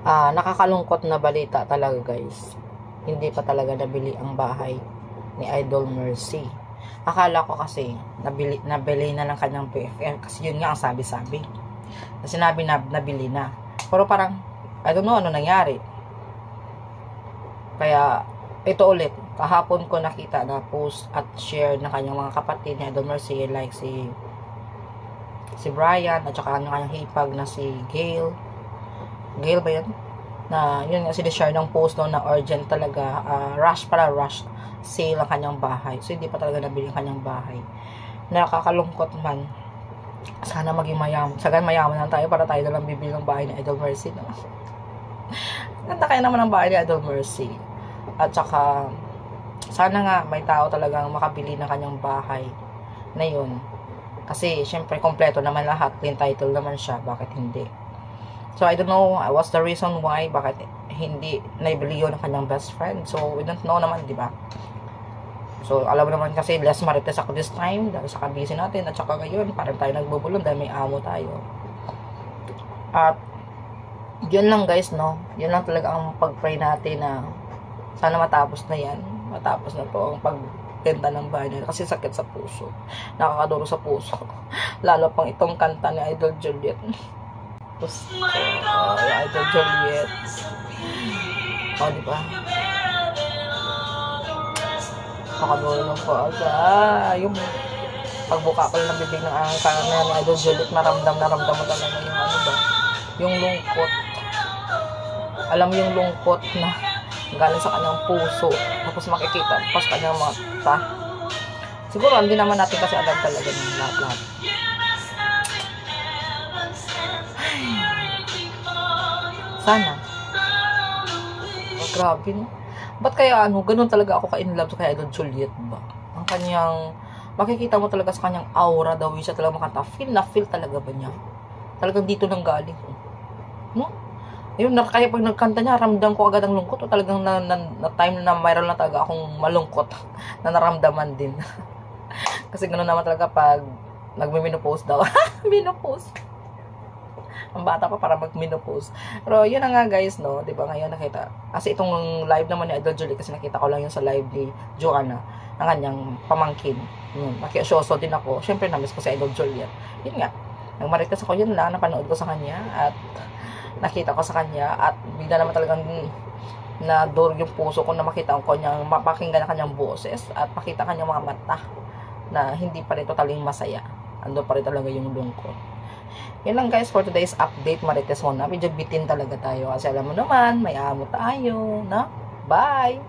Nakakalungkot na balita talaga, guys. Hindi pa talaga nabili ang bahay ni Idol Mercy. Akala ko kasi nabili na ng kanyang BFF kasi yun nga ang sabi-sabi. Sinabi na nabili na. Pero parang I don't know ano nangyari. Kaya ito ulit, kahapon ko nakita na post at share ng kanyang mga kapatid ni Idol Mercy, like si Brian at saka ang kanyang hipag na si Gail ba yan? Na yun nga sinishare ng post no, na urgent talaga, rush sale ang kanyang bahay. So hindi pa talaga nabili ang kanyang bahay. Nakakalungkot man. Sana maging mayaman. Sagan mayaman lang tayo para tayo na lang bibili ng bahay ni Idol Mercy, no? Ganda kaya naman ang bahay ni Idol Mercy. At saka sana nga may tao talagang makabili ng kanyang bahay na yun. Kasi syempre kompleto naman lahat, clean title naman siya, bakit hindi? So I don't know what's the reason why bakit hindi naibili yun ng kanyang best friend. So we don't know naman, di ba? So alam mo naman kasi less marites ako this time dahil sa kabisi natin at saka ngayon parang tayo nagbubulong dahil may amo tayo. At yun lang guys, no? Yun lang talaga ang pag-pray natin na sana matapos na yan. Matapos na to ang pagbenta ng bahay na kasi sakit sa puso. Nakakaduro sa puso. Lalo pang itong kanta ni Idol Juliet. Idol Juliet. O, diba? Nakadulong po aga. Yung pagbuka ko lang ng bibig ng kanina ni Idol Juliet, naramdam mo talaga yung ano ba? Yung lungkot. Alam mo yung lungkot na galing sa kanyang puso. Tapos makikita pa sa kanyang mata. Siguro hindi naman natin kasi alam talaga ng lahat. Sana. Oh, grabe, no? Ba't kaya ganun talaga ako ka-in-love sa kay Idol Juliet ba? Ang kanyang, makikita mo talaga sa kanyang aura daw, siya talaga makanta. Feel talaga ba niya? Talagang dito nang galing. No? Yun, kaya pag nagkanta niya, ramdam ko agad ang lungkot. O talagang na time na mayroon na talaga akong malungkot na naramdaman din. Kasi ganoon naman talaga pag nagme-menopause daw. Menopause. Ang bata pa para mag-menopause. Pero yun na nga guys, no? Diba ngayon nakita. Kasi itong live naman ni Idol Julie, kasi nakita ko lang yun sa live ni Joanna, ng kanyang pamangkin. Nakiasyoso din ako. Siyempre, namiss ko si Idol Juliet. Yun nga. Nagmarites ako, yun lang. Napanood ko sa kanya. At nakita ko sa kanya. At bigla naman talagang na-door yung puso ko na makita ko kanyang, mapakinggan ang kanyang boses. At makita kanyang mga mata na hindi pa rin totaling masaya. Ando pa rin talaga yung lungkot. Yun lang guys for today's update. Marites muna. Medyo bitin talaga tayo. Kasi alam mo naman, may amo tayo. Na? Bye!